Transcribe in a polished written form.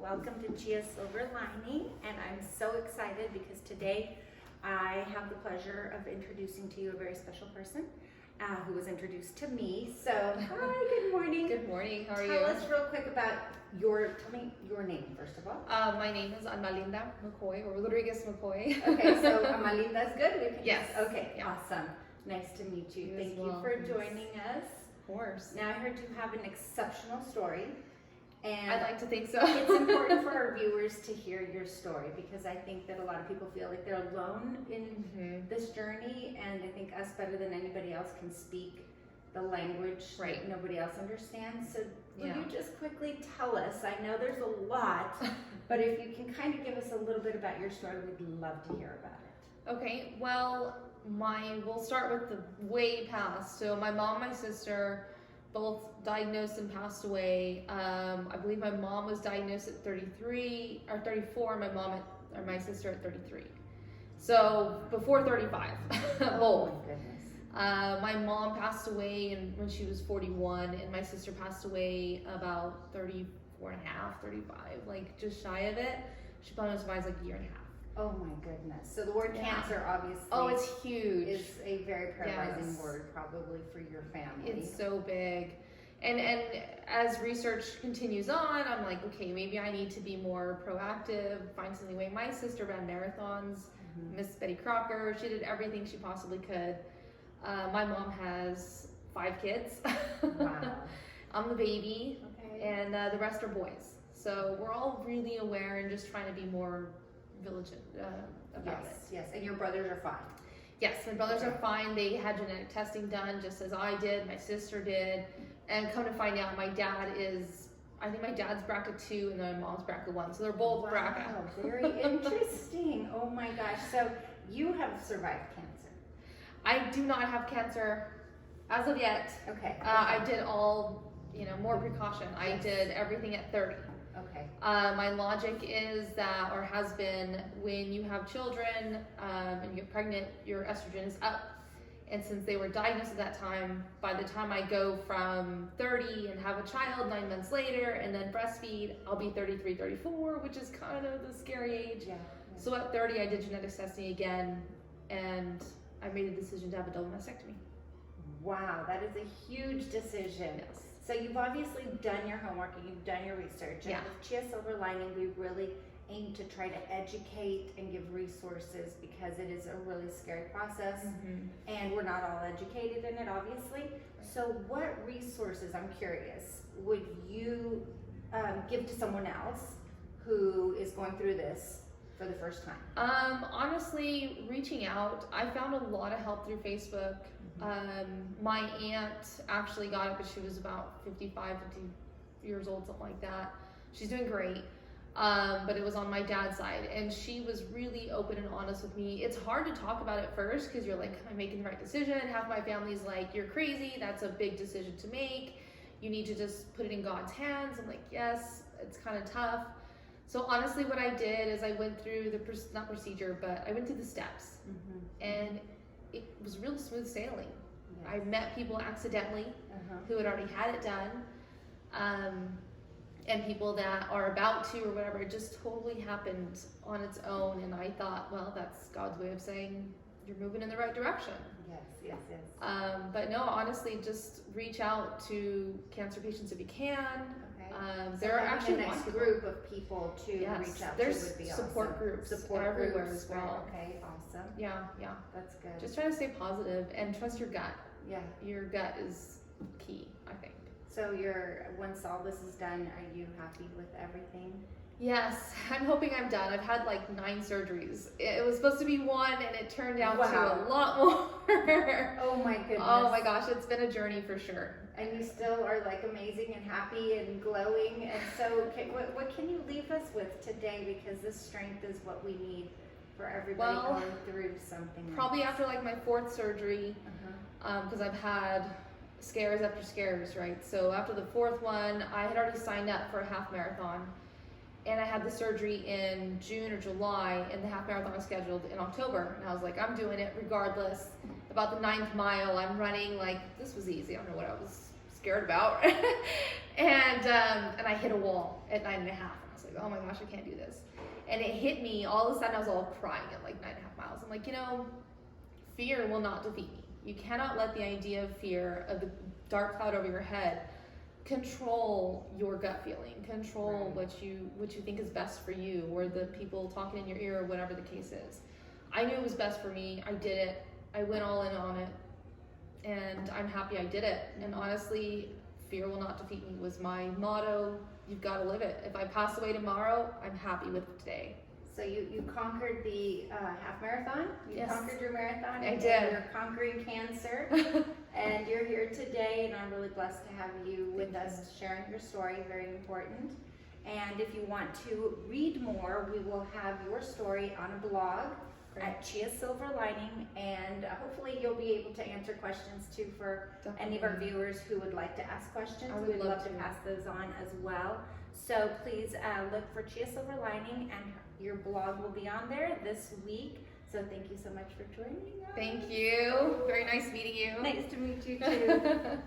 Welcome to Chia Silver Lining, and I'm so excited because today I have the pleasure of introducing to you a very special person who was introduced to me. So, hi, good morning. Good morning, how are you? Tell us real quick about tell me your name first of all. My name is Alma McCoy, or Rodriguez McCoy. Okay, so Amalinda is good? We can Yes. Okay, Yeah. awesome. Nice to meet you. You Thank as you well. for joining us. Of course. Now, I heard you have an exceptional story. And I'd like to think so. it's important for our viewers to hear your story because I think that a lot of people feel like they're alone in this journey, and I think us better than anybody else can speak the language that nobody else understands. So will you just quickly tell us, I know there's a lot, but if you can kind of give us a little bit about your story, we'd love to hear about it. Okay, well, we'll start with the way past. So my mom and my sister both diagnosed and passed away. I believe my mom was diagnosed at 33 or 34, my sister at 33. So before 35, both. Oh my goodness. My mom passed away when she was 41, and my sister passed away about 34 and a half, 35, like just shy of it. She probably was like a year and a half. Oh my goodness. So the word cancer obviously it's huge. Is a very paralyzing word probably for your family. It's so big. And as research continues on, I'm like, okay, maybe I need to be more proactive, find something way. My sister ran marathons, Miss Betty Crocker, she did everything she possibly could. My mom has 5 kids. Wow. I'm the baby, and the rest are boys. So we're all really aware and just trying to be more vigilant about it. Yes, and your brothers are fine. Yes, my brothers are fine. They had genetic testing done just as I did, my sister did. And come to find out, I think my dad's BRCA2 and my mom's BRCA1. So they're both BRCA. Wow, very interesting. Oh my gosh. So you have survived cancer. I do not have cancer as of yet. Okay. I did all, more precaution. I did everything at 30. Okay. My logic is that, or has been, when you have children and you get pregnant, your estrogen is up. And since they were diagnosed at that time, by the time I go from 30 and have a child 9 months later and then breastfeed, I'll be 33, 34, which is kind of the scary age. Yeah. So at 30, I did genetics testing again, and I made a decision to have a double mastectomy. Wow, that is a huge decision. Yes. So you've obviously done your homework and you've done your research. And with Chia Silver Lining, we really aim to try to educate and give resources because it is a really scary process, and we're not all educated in it, obviously. So what resources, I'm curious, would you give to someone else who is going through this for the first time? Honestly, reaching out. I found a lot of help through Facebook. My aunt actually got it, but she was about 50 years old, something like that. She's doing great. But it was on my dad's side, and she was really open and honest with me. It's hard to talk about it first because you're like, am I making the right decision? Half my family's like, you're crazy. That's a big decision to make. You need to just put it in God's hands. I'm like, yes, it's kind of tough. So honestly, what I did is I went through not procedure, but I went through the steps, and it was real smooth sailing. Yes. I met people accidentally who had already had it done. And people that are about to or whatever. It just totally happened on its own, and I thought, well, that's God's way of saying you're moving in the right direction. Yes. But no, honestly, just reach out to cancer patients if you can. So there are actually a next group of people to reach out There's to would be support awesome. groups Support everywhere groups as well. Okay, awesome. Yeah. That's good. Just try to stay positive and trust your gut. Yeah. Your gut is key, I think. So once all this is done, are you happy with everything? Yes, I'm hoping I'm done. I've had like 9 surgeries. It was supposed to be 1, and it turned out to a lot more. Oh my goodness. Oh my gosh, it's been a journey for sure. And you still are like amazing and happy and glowing. And so what can you leave us with today? Because this strength is what we need for everybody going through something. Probably after like my 4th surgery, because I've had scares after scares, right? So after the 4th one, I had already signed up for a half marathon, and I had the surgery in June or July, and the half marathon was scheduled in October, and I was like, I'm doing it regardless. About the 9th mile, I'm running like, this was easy. I don't know what I was scared about. And I hit a wall at 9.5. And I was like, oh my gosh, I can't do this. And it hit me, all of a sudden I was all crying at like 9.5 miles. I'm like, you know, fear will not defeat me. You cannot let the idea of fear, of the dark cloud over your head, control your gut feeling, control what you think is best for you, or the people talking in your ear, or whatever the case is. I knew it was best for me. I did it. I went all in on it, and I'm happy I did it. And honestly, fear will not defeat me was my motto. You've got to live it. If I pass away tomorrow, I'm happy with today. So you conquered the half marathon. You conquered your marathon. I did. You're conquering cancer, and you're here today. And I'm really blessed to have you with us, sharing your story. Very important. And if you want to read more, we will have your story on a blog at Chia Silver Lining, and hopefully you'll be able to answer questions too for any of our viewers who would like to ask questions. We'd love to pass those on as well. So please look for Chia Silver Lining, and your blog will be on there this week. So thank you so much for joining us. Thank you. Very nice meeting you. Nice to meet you too.